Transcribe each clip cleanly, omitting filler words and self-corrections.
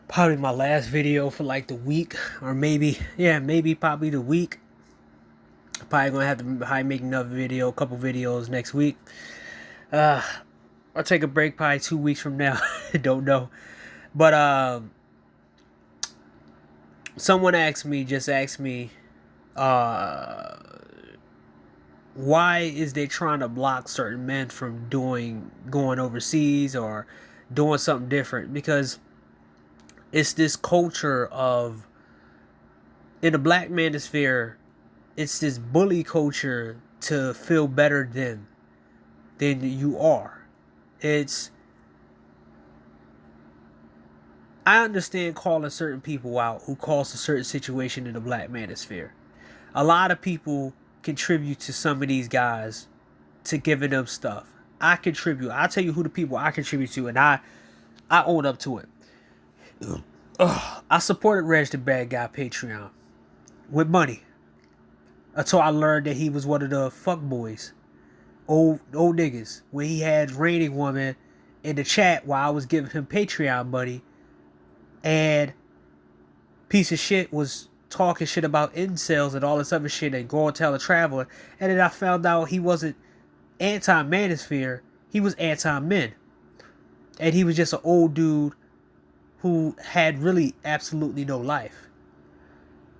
Probably my last video for like the week, or maybe probably the week. Probably gonna have to probably make another video, a couple videos next week. Uh, I'll take a break probably 2 weeks from now. Don't know, but someone just asked me, uh, why is they trying to block certain men from going overseas or doing something different? Because it's this culture of, in the black manosphere, it's this bully culture to feel better than you are. It's I understand calling certain people out who caused a certain situation in the black manosphere. A lot of people contribute to some of these guys to giving them stuff. I contribute. I'll tell you who the people I contribute to, and I own up to it. I supported Reg the Bad Guy Patreon with money until I learned that he was one of the fuck boys, old niggas. When he had Raining Woman in the chat while I was giving him Patreon money, and piece of shit was talking shit about incels and all this other shit and go and tell a traveler, and then I found out he wasn't anti-manosphere, he was anti-men, and he was just an old dude who had really absolutely no life.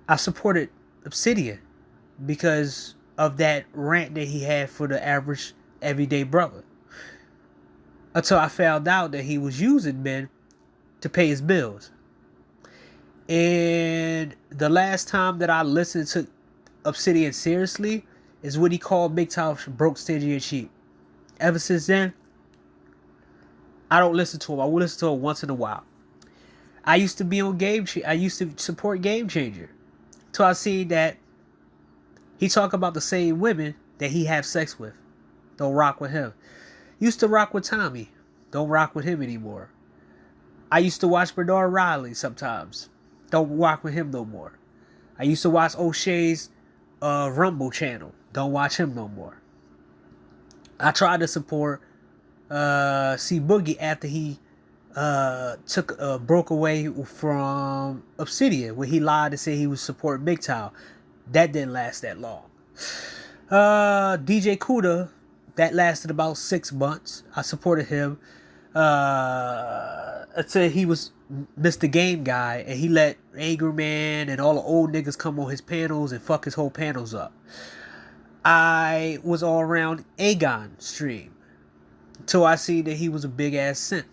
I supported Obsidian because of that rant that he had for the average everyday brother, until I found out that he was using men to pay his bills. And the last time that I listened to Obsidian seriously is when he called MGTOW broke, stingy, and cheap. Ever since then, I don't listen to him. I will listen to him once in a while. I used to be on I used to support Game Changer. Till I seen that he talk about the same women that he have sex with. Don't rock with him. Used to rock with Tommy. Don't rock with him anymore. I used to watch Bernard Riley sometimes. Don't rock with him no more. I used to watch O'Shea's Rumble channel. Don't watch him no more. I tried to support C Boogie after he broke away from Obsidian when he lied to say he was supporting MGTOW. That didn't last that long. DJ Kuda, that lasted about 6 months. I supported him until he was Mr. Game Guy, and he let Angry Man and all the old niggas come on his panels and fuck his whole panels up. I was all around Aegon stream until I seen that he was a big ass simp.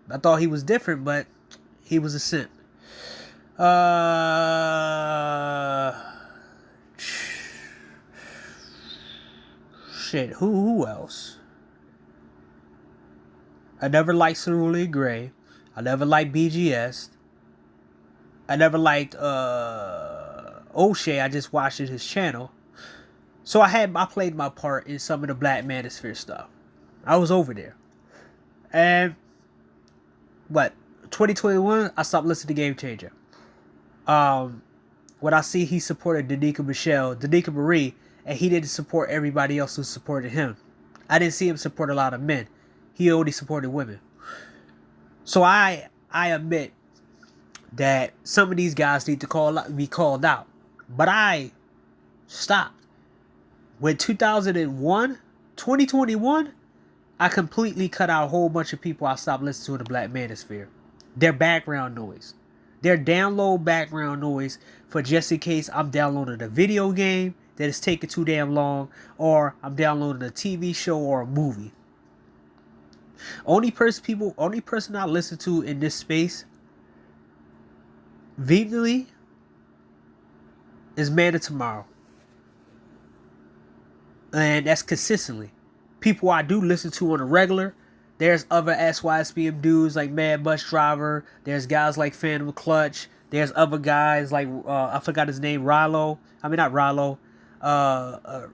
I thought he was different, but he was a simp. Shit, who else? I never liked Cerulean Grey. I never liked BGS. I never liked O'Shea. I just watched his channel. So I played my part in some of the Black Manosphere stuff. I was over there. And 2021, I stopped listening to Game Changer. When I see he supported Danica Marie, and he didn't support everybody else who supported him. I didn't see him support a lot of men. He only supported women. So I admit that some of these guys need to be called out. But I stopped. When 2021, I completely cut out a whole bunch of people I stopped listening to in the Black Manosphere. Their background noise. Their download background noise for just in case I'm downloading a video game that is taking too damn long, or I'm downloading a TV show or a movie. Only person I listen to in this space vehemently is Man of Tomorrow. And that's consistently. People I do listen to on a regular. There's other SYSBM dudes like Mad Bus Driver. There's guys like Phantom Clutch. There's other guys like, I forgot his name, Rollo. I mean, not Rollo.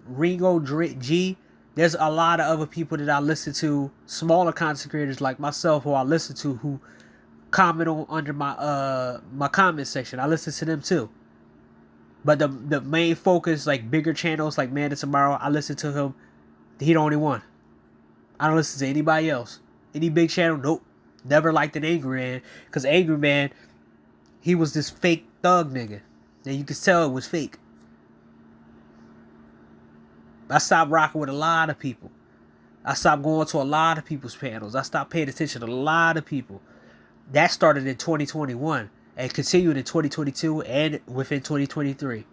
Ringo G. There's a lot of other people that I listen to, smaller content creators like myself who I listen to, who comment on under my comment section. I listen to them too. But the main focus, like bigger channels like Man of Tomorrow, I listen to him. He the only one. I don't listen to anybody else. Any big channel? Nope. Never liked an Angry Man. Because Angry Man, he was this fake thug nigga. And you could tell it was fake. I stopped rocking with a lot of people. I stopped going to a lot of people's panels. I stopped paying attention to a lot of people. That started in 2021 and continued in 2022 and within 2023.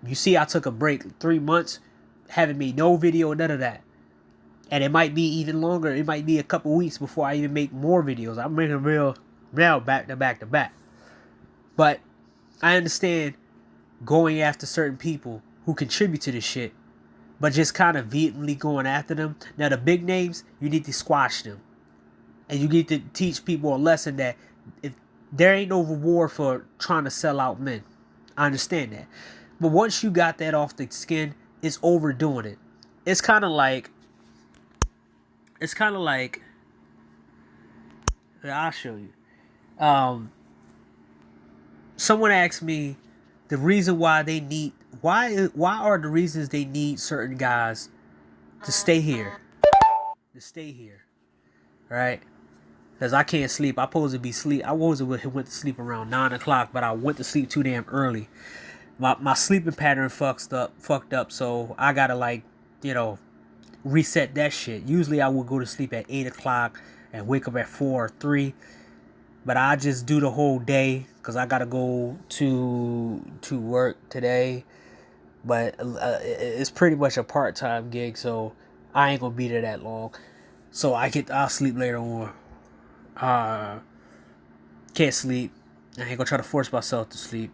You see, I took a break 3 months, haven't made no video, none of that. And it might be even longer. It might be a couple weeks before I even make more videos. I'm making real now back to back to back. But I understand going after certain people who contribute to this shit, but just kind of vehemently going after them. Now, the big names, you need to squash them. And you need to teach people a lesson that if there ain't no reward for trying to sell out men. I understand that. But once you got that off the skin, it's overdoing it. It's kind of like, I'll show you. Someone asked me the reason why they need, why are the reasons they need certain guys to stay here. Right? Because I can't sleep. I supposed to be sleep. I went to sleep around 9 o'clock, but I went to sleep too damn early. My sleeping pattern fucked up, so I gotta reset that shit. Usually I would go to sleep at 8 o'clock and wake up at 4 or 3. But I just do the whole day because I gotta go to work today. But it's pretty much a part-time gig, so I ain't gonna be there that long. So I'll sleep later on. Can't sleep. I ain't gonna try to force myself to sleep.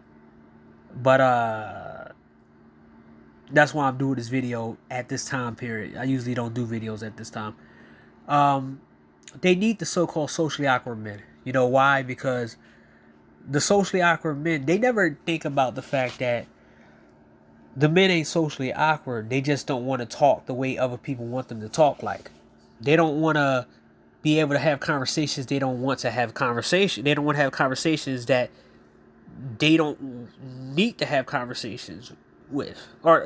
But that's why I'm doing this video at this time period. I usually don't do videos at this time. They need the so-called socially awkward men. You know why? Because the socially awkward men, they never think about the fact that the men ain't socially awkward. They just don't want to talk the way other people want them to talk like. They don't want to be able to have conversations they don't want to have conversations. They don't want to have conversations that they don't need to have conversations with. Or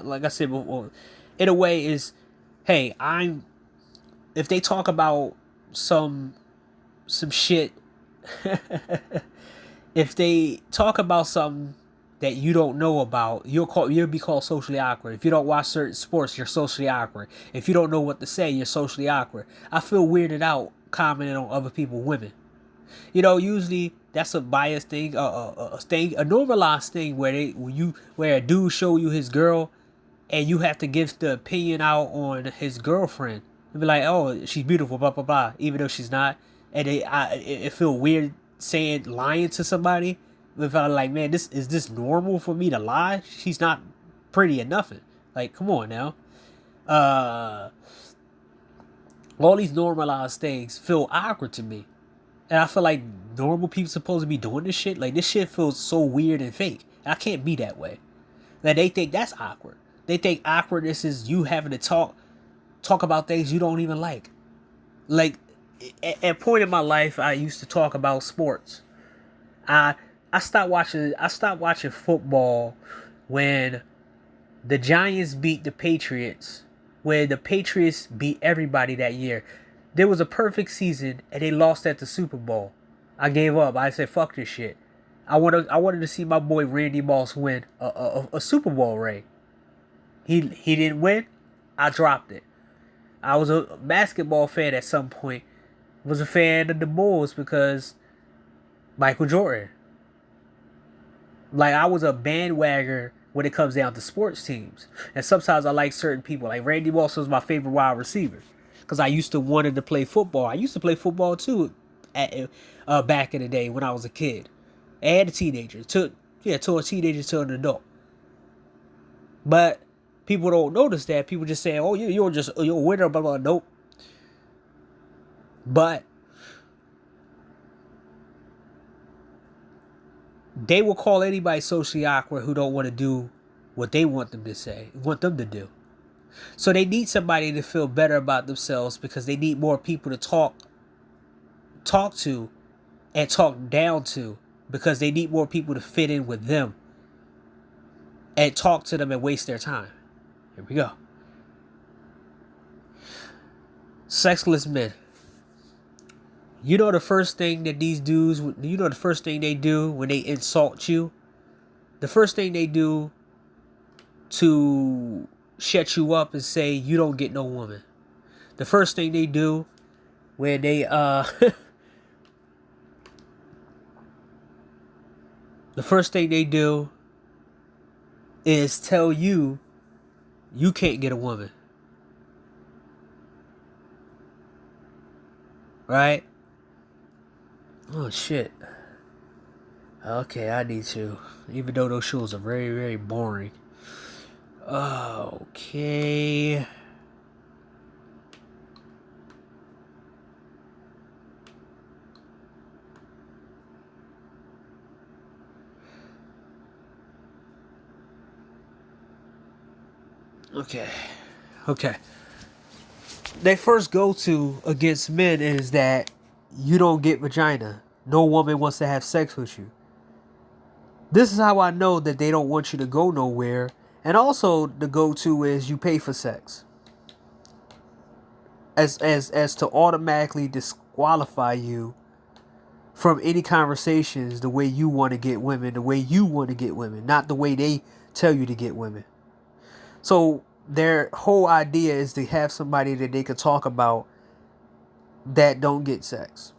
like I said before, in a way is, hey, if they talk about some shit, if they talk about something that you don't know about, you'll be called socially awkward. If you don't watch certain sports, you're socially awkward. If you don't know what to say, you're socially awkward. I feel weirded out commenting on other people's women. Usually that's a biased thing, a normalized thing where a dude show you his girl, and you have to give the opinion out on his girlfriend and be like, oh, she's beautiful, blah blah blah, even though she's not, and it feel weird lying to somebody. If I'm like, man, is this normal for me to lie? She's not pretty or nothing. Like, come on now. All these normalized things feel awkward to me. And I feel like normal people supposed to be doing this shit. Like, this shit feels so weird and fake. I can't be that way. Like, they think that's awkward. They think awkwardness is you having to talk about things you don't even like. Like, at a point in my life, I used to talk about sports. I stopped watching football when the Giants beat the Patriots, when the Patriots beat everybody that year. There was a perfect season and they lost at the Super Bowl. I gave up. I said, fuck this shit. I wanted to see my boy Randy Moss win a Super Bowl ring. He didn't win. I dropped it. I was a basketball fan at some point. Was a fan of the Bulls because Michael Jordan. Like, I was a bandwagoner when it comes down to sports teams. And sometimes I like certain people. Like, Randy Moss was my favorite wide receiver. Because I used to wanted to play football. I used to play football, too, back in the day when I was a kid. And a teenager. To a teenager to an adult. But people don't notice that. People just say, oh, you're a winner, blah, blah, blah. Nope. But they will call anybody socially awkward who don't want to do what they want them to do. So they need somebody to feel better about themselves because they need more people to talk to and talk down to, because they need more people to fit in with them and talk to them and waste their time. Here we go. Sexless men. You know the first thing that these dudes, you know the first thing they do when they insult you? The first thing they do to shut you up is say you don't get no woman. The first thing they do when they the first thing they do is tell you you can't get a woman. Right? Oh shit. Okay, I need to. Even though those shows are very, very boring. Okay. Okay. They first go to against men is that you don't get vagina. No woman wants to have sex with you. This is how I know that they don't want you to go nowhere. And also the go-to is you pay for sex. As to automatically disqualify you from any conversations the way you want to get women, the way you want to get women, not the way they tell you to get women. So their whole idea is to have somebody that they could talk about that don't get sex.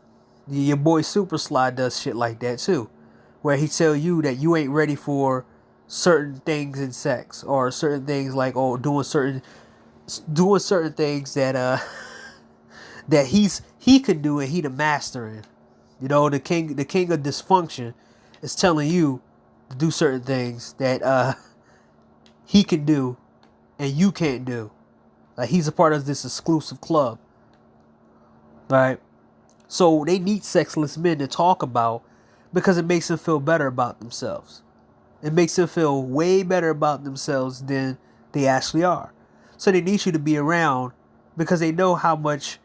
Your boy Super Sly does shit like that too, where he tell you that you ain't ready for certain things in sex, or certain things like doing certain things that that he could do and he the master in. You know, the king of dysfunction is telling you to do certain things that he can do and you can't do. Like, he's a part of this exclusive club. Right? So they need sexless men to talk about because it makes them feel better about themselves. It makes them feel way better about themselves than they actually are. So they need you to be around because they know how much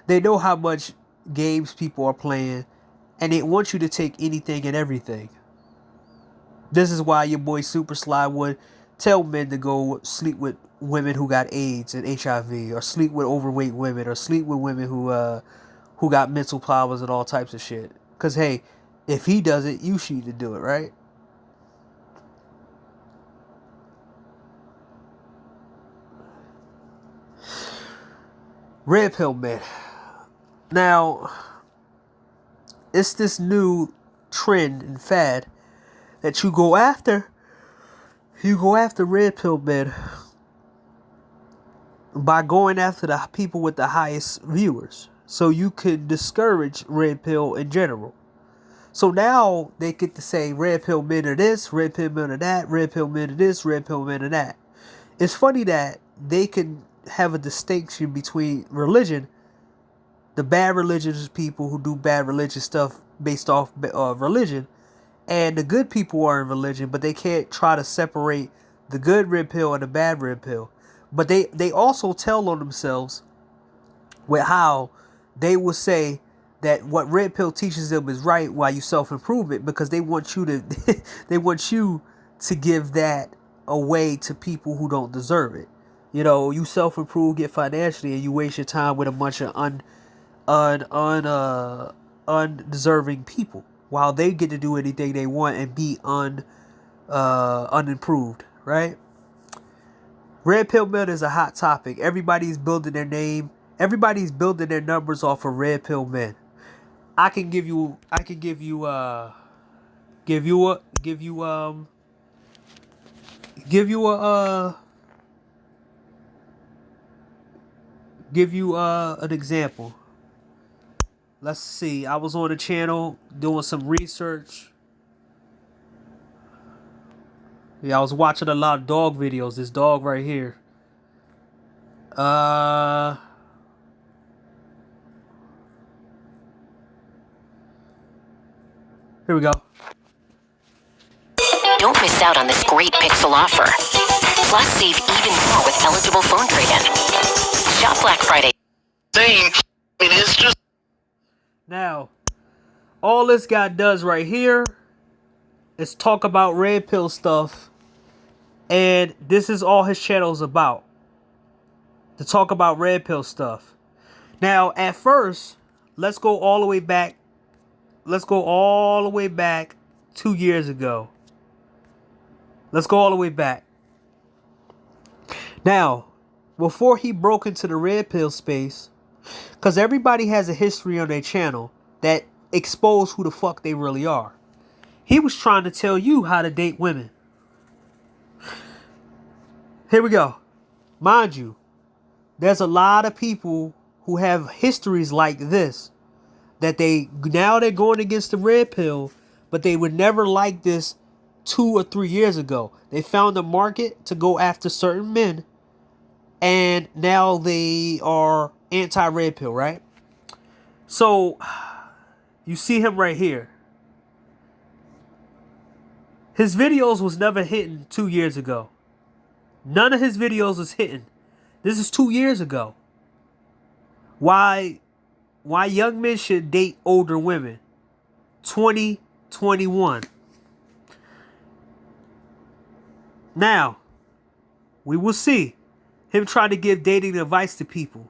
they know how much games people are playing, and they want you to take anything and everything. This is why your boy Super Sly would tell men to go sleep with women who got AIDS and HIV, or sleep with overweight women, or sleep with women who got mental problems and all types of shit. Cause hey, if he does it, you should to do it, right? Red pill men. Now, it's this new trend and fad that you go after red pill men by going after the people with the highest viewers, so you could discourage red pill in general. So now they get to say red pill men are this, red pill men are that, red pill men are this, red pill men are that. It's funny that they can have a distinction between religion, the bad religious people who do bad religious stuff based off religion, and the good people are in religion, but they can't try to separate the good red pill and the bad red pill. But they also tell on themselves with how they will say that what red pill teaches them is right while you self-improvement, because they want you to they want you to give that away to people who don't deserve it. You know, you self-improve, get financially, and you waste your time with a bunch of undeserving people, while they get to do anything they want and be unimproved, right? Red pill men is a hot topic. Everybody's building their name. Everybody's building their numbers off of red pill men. I can give you a an example. Let's see. I was on a channel doing some research. Yeah, I was watching a lot of dog videos. This dog right here. Here we go. Don't miss out on this great Pixel offer. Plus, save even more with eligible phone trade-in. Shop Black Friday. It's just... Now, all this guy does right here is talk about red pill stuff, and this is all his channel is about. To talk about red pill stuff. Now, at first, let's go all the way back. Let's go all the way back 2 years ago. Let's go all the way back. Now, before he broke into the red pill space, because everybody has a history on their channel that expose who the fuck they really are. He was trying to tell you how to date women. Here we go. Mind you, there's a lot of people who have histories like this that they're going against the red pill, but they were never like this 2 or 3 years ago. They found a market to go after certain men, and now they are anti-red pill, right? So you see him right here. His videos was never hitting 2 years ago. None of his videos was hitting. This is 2 years ago. Why young men should date older women. 2021. Now, we will see him trying to give dating advice to people.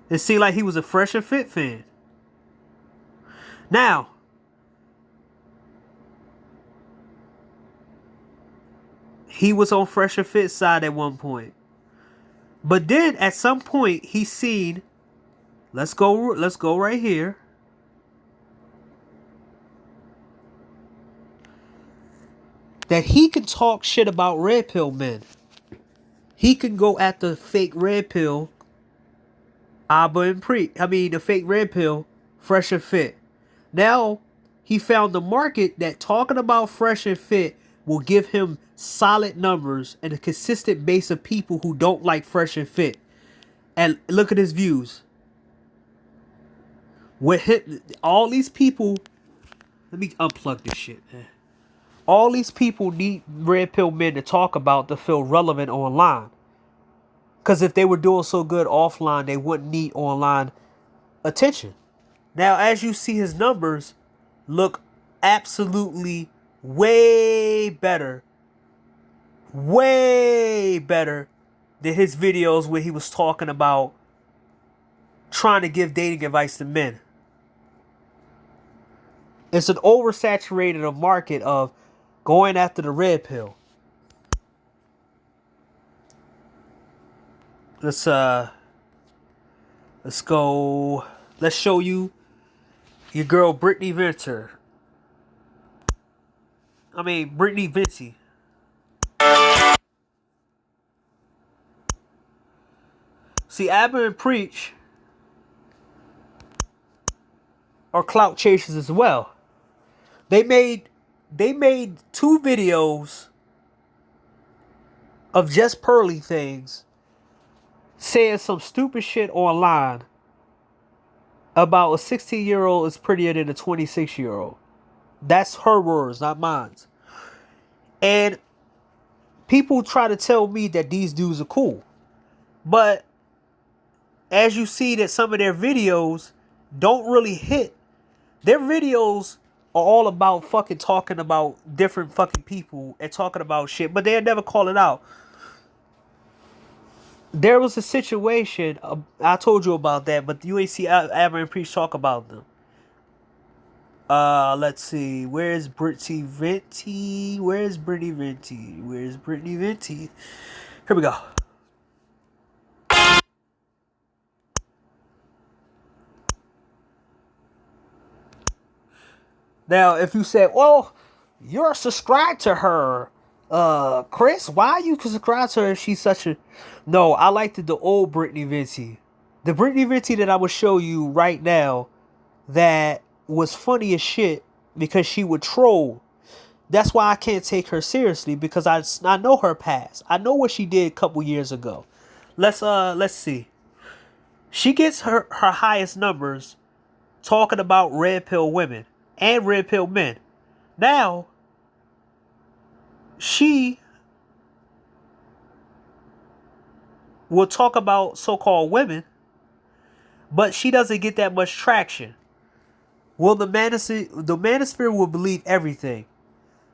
It seemed like he was a Fresh and Fit fan. Now, he was on Fresh and Fit side at one point. But then at some point he seen, let's go right here. That he can talk shit about red pill men. He can go at the fake red pill the fake red pill Fresh and Fit. Now he found the market that talking about Fresh and Fit will give him solid numbers and a consistent base of people who don't like Fresh and Fit. And look at his views. With him, all these people, let me unplug this shit, man. All these people need red pill men to talk about to feel relevant online. Because if they were doing so good offline, they wouldn't need online attention. Now, as you see, his numbers look absolutely way better than his videos where he was talking about trying to give dating advice to men. It's an oversaturated market of going after the red pill. Let's go. Let's show you your girl Brittany Venter. Brittany Venti. See, Abba and Preach are clout chasers as well. They made 2 videos of just pearly things, saying some stupid shit online about a 16-year-old is prettier than a 26-year-old. That's her words, not mine. And people try to tell me that these dudes are cool. But as you see that some of their videos don't really hit. Their videos are all about fucking talking about different fucking people and talking about shit, but they'll never call it out. There was a situation, I told you about that, but you ain't see Abba and Preach talk about them. Let's see. Where's Brittany Venti? Where's Brittany Venti? Here we go. Now, if you say, well, you're subscribed to her, Chris, why you subscribe to her if she's such a... No, I liked the old Brittany Venti. The Brittany Venti that I will show you right now that was funny as shit because she would troll. That's why I can't take her seriously, because I know her past. I know what she did a couple years ago. Let's see. She gets her highest numbers talking about red pill women and red pill men. Now, she will talk about so-called women, but she doesn't get that much traction. Well, the manosphere will believe everything.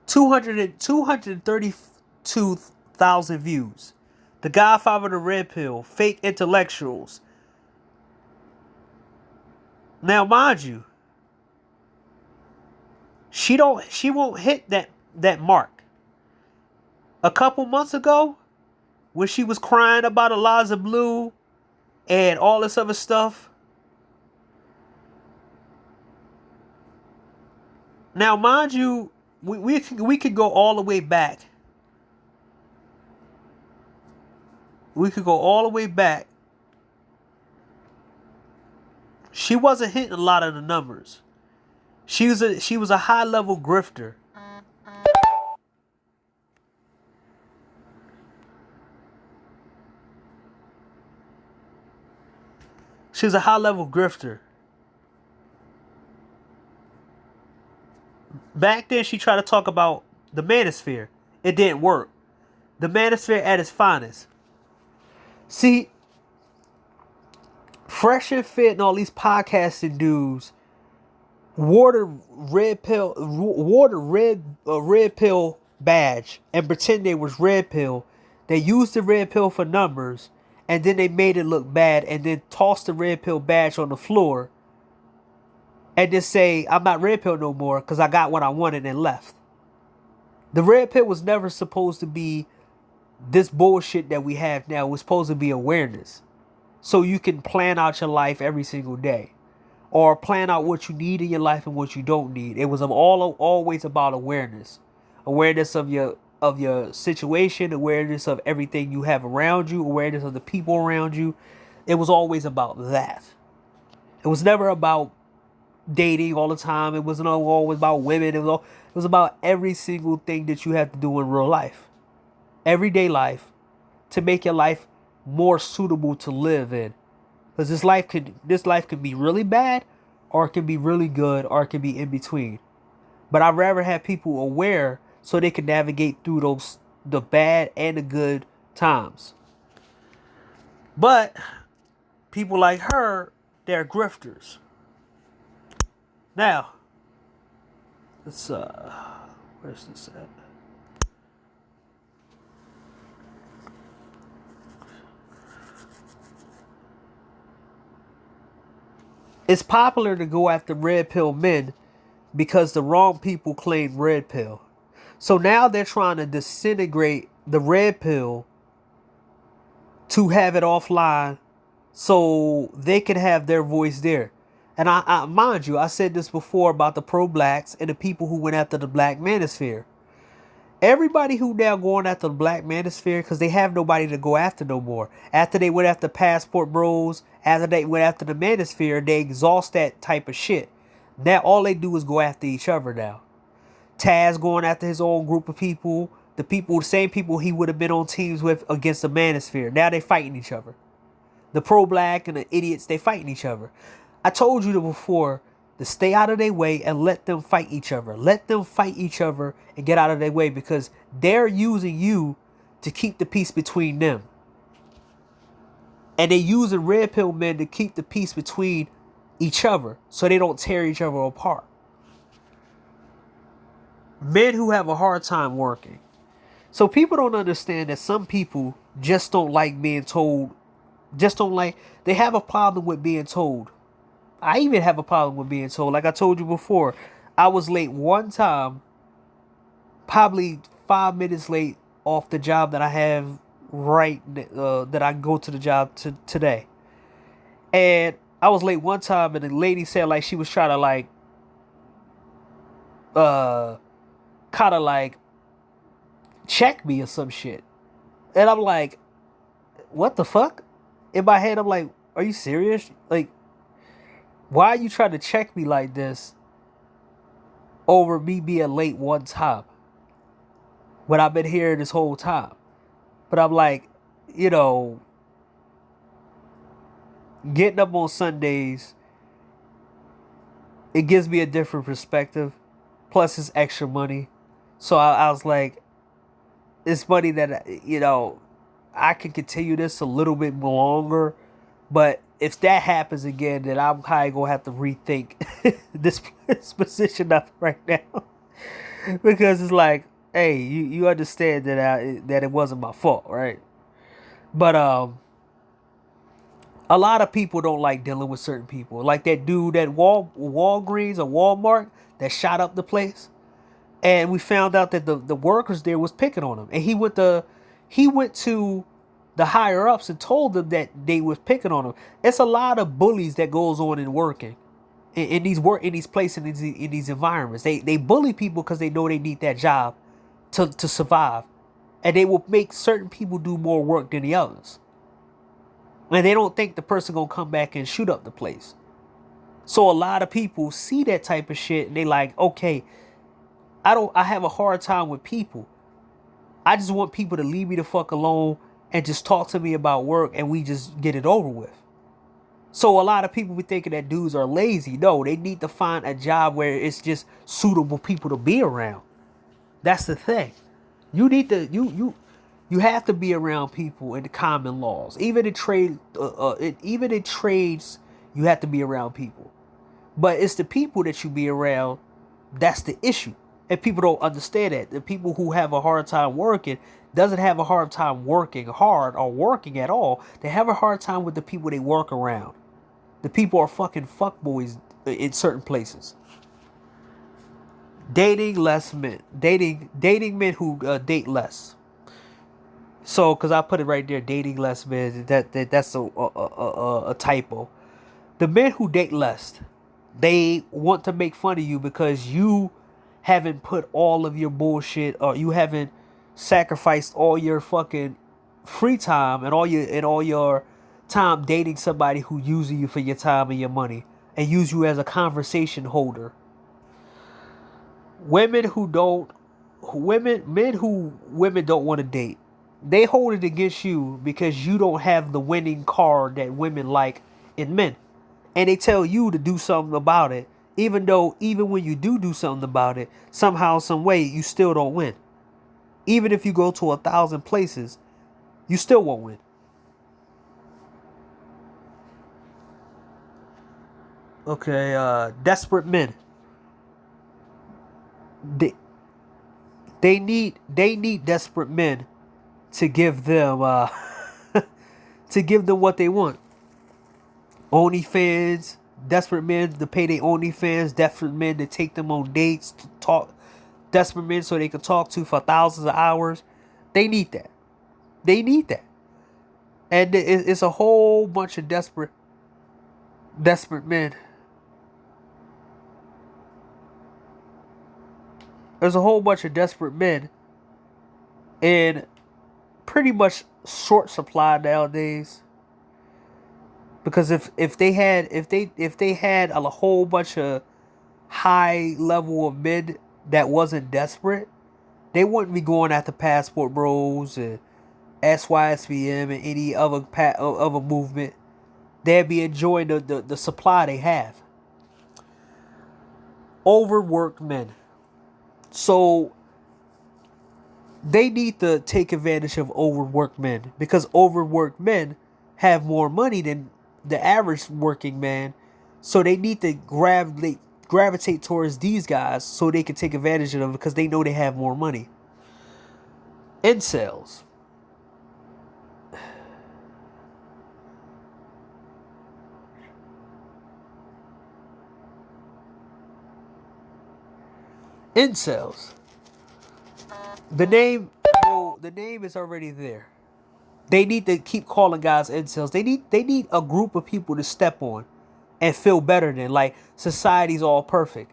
232,000 views. The godfather of the red pill. Fake intellectuals. Now, mind you, she won't hit that mark. A couple months ago, when she was crying about Eliza Blue and all this other stuff. Now, mind you, we could go all the way back. We could go all the way back. She wasn't hitting a lot of the numbers. She was a high level grifter. She was a high level grifter. Back then, she tried to talk about the manosphere. It didn't work. The manosphere at its finest. See, Fresh and Fit and all these podcasting dudes wore the red pill badge and pretend they was red pill. They used the red pill for numbers, and then they made it look bad, and then tossed the red pill badge on the floor, and just say, "I'm not red pill no more because I got what I wanted," and left. The red pill was never supposed to be this bullshit that we have now. It was supposed to be awareness. So you can plan out your life every single day. Or plan out what you need in your life and what you don't need. It was always about awareness. Awareness of your situation, awareness of everything you have around you, awareness of the people around you. It was always about that. It was never about dating all the time. It wasn't always about women. It was about every single thing that you have to do in real life. Everyday life, to make your life more suitable to live in. Because this life could be really bad, or it can be really good, or it can be in between. But I'd rather have people aware so they can navigate through the bad and the good times. But people like her, they're grifters. Now, let's where's this at? It's popular to go after red pill men because the wrong people claim red pill. So now they're trying to disintegrate the red pill to have it offline so they can have their voice there. And I mind you, I said this before about the pro-blacks and the people who went after the black manosphere. Everybody who now going after the black manosphere because they have nobody to go after no more. After they went after Passport Bros, after they went after the manosphere, they exhaust that type of shit. Now all they do is go after each other now. Taz going after his own group of people. The same people he would have been on teams with against the manosphere. Now they fighting each other. The pro-black and the idiots, they fighting each other. I told you before to stay out of their way and let them fight each other. Let them fight each other and get out of their way because they're using you to keep the peace between them. And they using red pill men to keep the peace between each other so they don't tear each other apart. Men who have a hard time working. So people don't understand that some people just don't like being told, they have a problem with being told. I even have a problem with being told. Like I told you before, I was late one time, probably 5 minutes late off the job that I have that I go to the job today. And I was late one time and the lady said like she was trying to like, kind of like check me or some shit. And I'm like, what the fuck? In my head, I'm like, are you serious? Like, why are you trying to check me like this over me being late one time when I've been here this whole time? But I'm like, getting up on Sundays, it gives me a different perspective. Plus, it's extra money. So I was like, it's money that, I can continue this a little bit longer. But if that happens again, then I'm probably going to have to rethink this position up right now. Because it's like, hey, you understand that it wasn't my fault, right? But a lot of people don't like dealing with certain people. Like that dude at Walgreens or Walmart that shot up the place. And we found out that the workers there was picking on him. And he went to the higher ups and told them that they was picking on him. It's a lot of bullies that goes on in working. In these places, in these environments. They bully people because they know they need that job to survive. And they will make certain people do more work than the others. And they don't think the person gonna come back and shoot up the place. So a lot of people see that type of shit and they like, okay, I have a hard time with people. I just want people to leave me the fuck alone and just talk to me about work and we just get it over with. So a lot of people be thinking that dudes are lazy. No, they need to find a job where it's just suitable people to be around. That's the thing. You need to you have to be around people in the common laws. Even in trades, you have to be around people. But it's the people that you be around that's the issue. And people don't understand that. The people who have a hard time working doesn't have a hard time working hard or working at all. They have a hard time with the people they work around. The people are fucking fuckboys in certain places. Dating less men. Dating men who date less. So, because I put it right there, dating less men, that's a typo. The men who date less, they want to make fun of you because you haven't put all of your bullshit, or you haven't sacrificed all your fucking free time and all your time dating somebody who uses you for your time and your money and use you as a conversation holder. Men who women don't want to date. They hold it against you because you don't have the winning card that women like in men. And they tell you to do something about it. Even when you do something about it, somehow, some way, you still don't win. Even if you go to 1,000 places, you still won't win. Okay, desperate men. They need desperate men to give them what they want. OnlyFans, desperate men to pay their OnlyFans, desperate men to take them on dates, to talk, desperate men so they can talk to for thousands of hours. They need that. And it's a whole bunch of desperate men. There's a whole bunch of desperate men in pretty much short supply nowadays. Because if they had a whole bunch of high level of men that wasn't desperate, they wouldn't be going after Passport Bros and SYSBM and any other movement. They'd be enjoying the supply they have. Overworked men. So they need to take advantage of overworked men because overworked men have more money than the average working man. So they need to gravitate towards these guys so they can take advantage of them because they know they have more money. Incels. The name is already there. They need to keep calling guys incels. They need a group of people to step on and feel better than. Like, society's all perfect.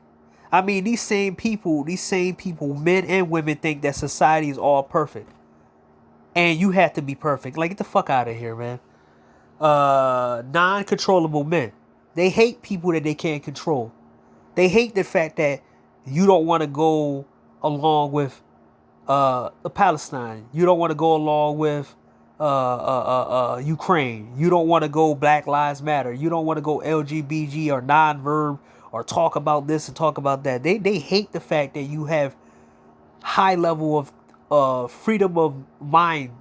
I mean, these same people, men and women, think that society is all perfect. And you have to be perfect. Like, get the fuck out of here, man. Non-controllable men. They hate people that they can't control. They hate the fact that you don't want to go along with Palestine. You don't want to go along with Ukraine. You don't want to go Black Lives Matter. You don't want to go LGBT or non-verb or talk about this and talk about that. They hate the fact that you have high level of freedom of mind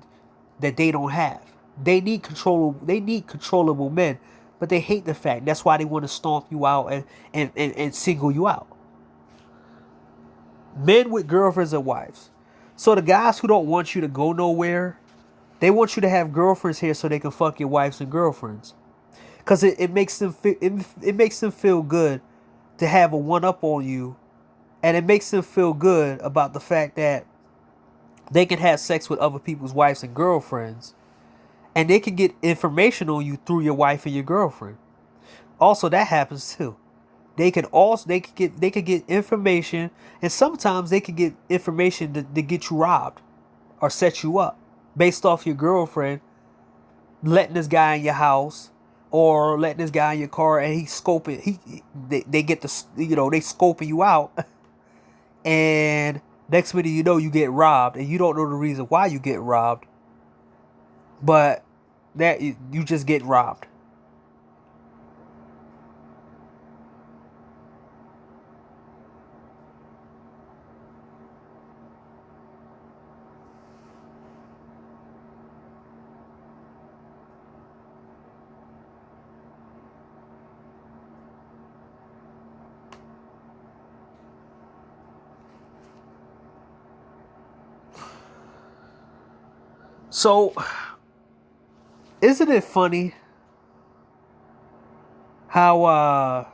that they don't have. They need controllable men, but they hate the fact. That's why they want to stomp you out and single you out. Men with girlfriends and wives. So the guys who don't want you to go nowhere, They want you to have girlfriends here so they can fuck your wives and girlfriends. Cause it makes them it makes them feel good to have a one up on you, and it makes them feel good about the fact that they can have sex with other people's wives and girlfriends, and they can get information on you through your wife and your girlfriend. Also, that happens too. They could get information, and sometimes they could get information to get you robbed or set you up based off your girlfriend letting this guy in your house or letting this guy in your car, and he's scoping. They get the they scoping you out, and next minute you know you get robbed, and you don't know the reason why you get robbed, but that you just get robbed. So, isn't it funny how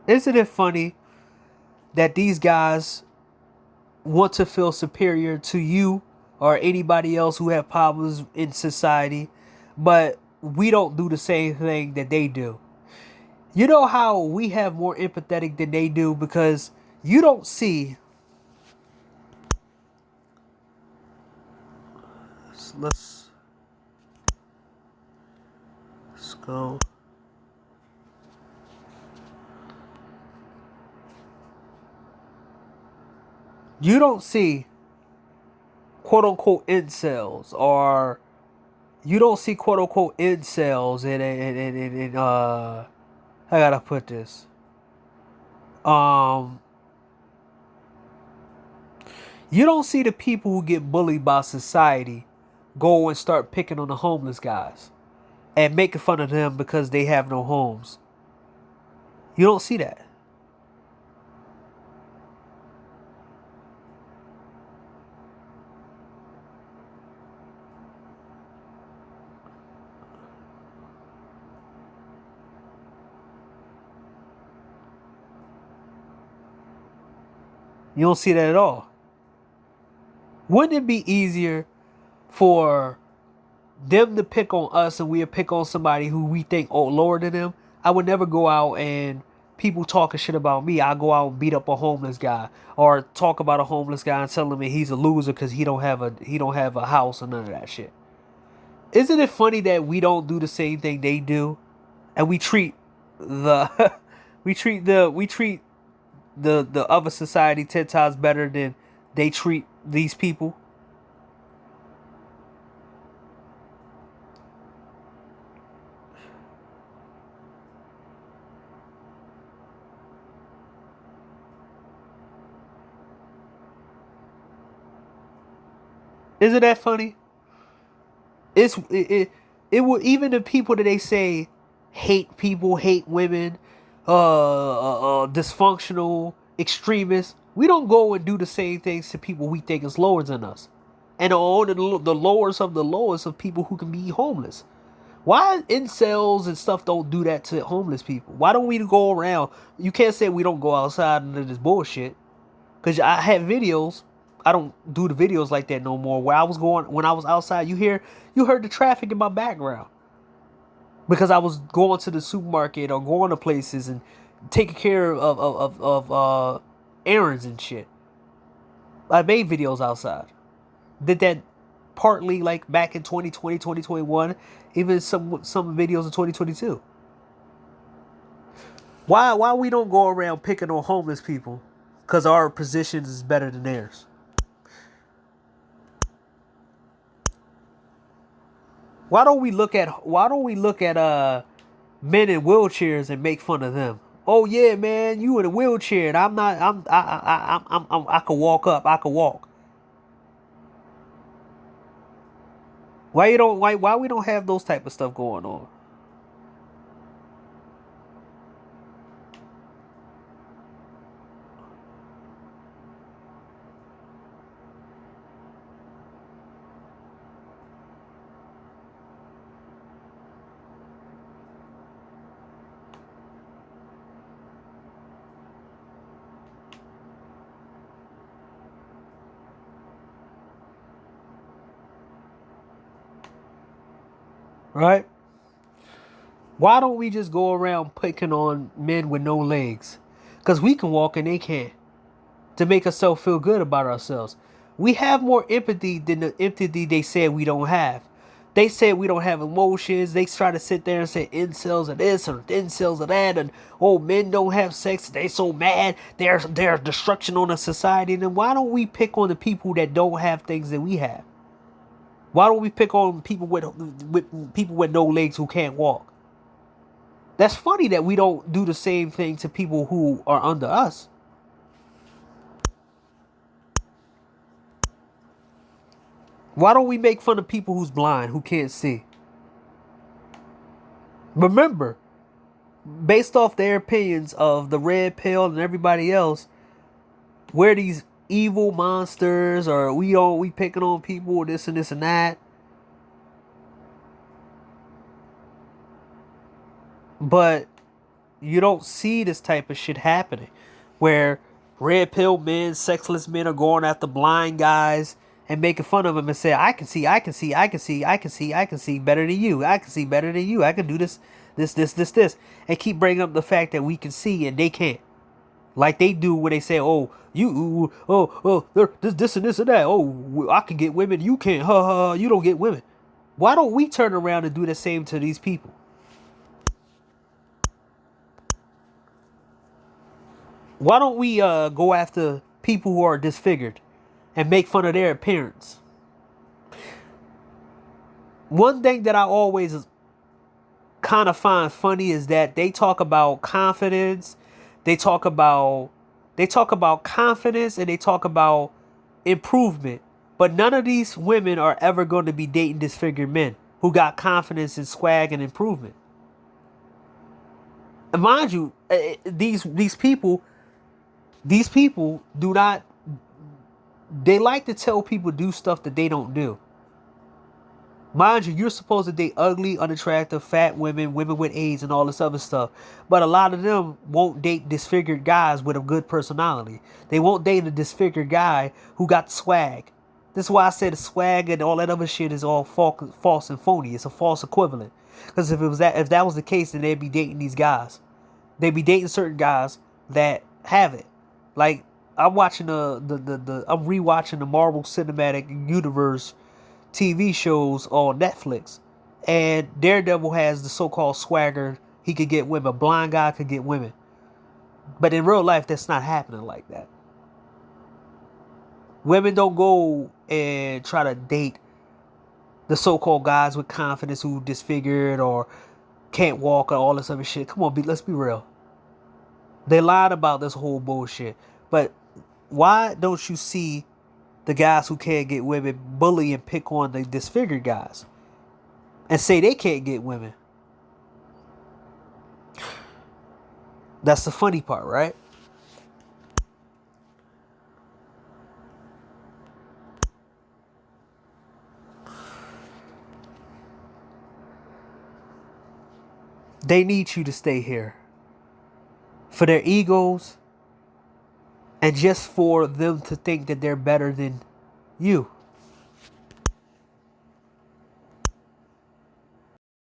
isn't it funny that these guys want to feel superior to you or anybody else who have problems in society, but we don't do the same thing that they do? You know how we have more empathetic than they do because you don't see. Let's go. You don't see quote unquote incels, or you don't see quote unquote incels in how gotta put this. You don't see the people who get bullied by society go and start picking on the homeless guys and making fun of them because they have no homes. You don't see that. You don't see that at all. Wouldn't it be easier for them to pick on us and we'll pick on somebody who we think lower than them? I would never go out and people talking shit about me. I go out and beat up a homeless guy or talk about a homeless guy and tell him he's a loser because he don't have a house or none of that shit. Isn't it funny that we don't do the same thing they do, and we treat the we treat the other society 10 times better than they treat these people? Isn't that funny? It will, even the people that they say hate people, hate women, dysfunctional, extremists. We don't go and do the same things to people we think is lower than us, and on the lowest of the lowest of people who can be homeless. Why incels and stuff don't do that to homeless people? Why don't we go around? You can't say we don't go outside into this bullshit. Cause I had videos. I don't do the videos like that no more. Where I was going when I was outside, you heard the traffic in my background. Because I was going to the supermarket or going to places and taking care of errands and shit. I made videos outside. Did that partly like back in 2020, 2021, even some videos in 2022. Why we don't go around picking on homeless people? Because our position is better than theirs. Why don't we look at men in wheelchairs and make fun of them? Oh yeah, man, you in a wheelchair and I'm not. I can walk up. I can walk. Why we don't have those type of stuff going on? right? Why don't we just go around picking on men with no legs? Because we can walk and they can't. To make ourselves feel good about ourselves. We have more empathy than the empathy they said we don't have. They said we don't have emotions. They try to sit there and say incels are this or incels are that, and oh, men don't have sex. They so mad. There's destruction on the society. And then why don't we pick on the people that don't have things that we have? Why don't we pick on people with people with no legs who can't walk? That's funny that we don't do the same thing to people who are under us. Why don't we make fun of people who's blind, who can't see? Remember, based off their opinions of the red pill and everybody else, we're these evil monsters, or we picking on people, this and this and that. But you don't see this type of shit happening, where red pill men, sexless men are going after blind guys and making fun of them and say, I can see better than you. I can see better than you. I can do this. And keep bringing up the fact that we can see and they can't. Like they do when they say, oh, this and this and that. Oh, I can get women. You can't. You don't get women. Why don't we turn around and do the same to these people? Why don't we go after people who are disfigured and make fun of their appearance? One thing that I always kind of find funny is that they talk about confidence. They talk about confidence and they talk about improvement. But none of these women are ever going to be dating disfigured men who got confidence and swag and improvement. And mind you, these people do not. They like to tell people do stuff that they don't do. Mind you, you're supposed to date ugly, unattractive, fat women, women with AIDS and all this other stuff. But a lot of them won't date disfigured guys with a good personality. They won't date a disfigured guy who got swag. This is why I said swag and all that other shit is all false and phony. It's a false equivalent. Because if that was the case, then they'd be dating these guys. They'd be dating certain guys that have it. Like I'm watching I'm rewatching the Marvel Cinematic Universe TV shows on Netflix, and Daredevil has the so-called swagger. He could get women. A blind guy could get women, but in real life, that's not happening like that. Women don't go and try to date the so-called guys with confidence who disfigured or can't walk or all this other shit. Come on, let's be real. They lied about this whole bullshit. But why don't you see the guys who can't get women bully and pick on the disfigured guys and say they can't get women? That's the funny part, right? They need you to stay here for their egos and just for them to think that they're better than you.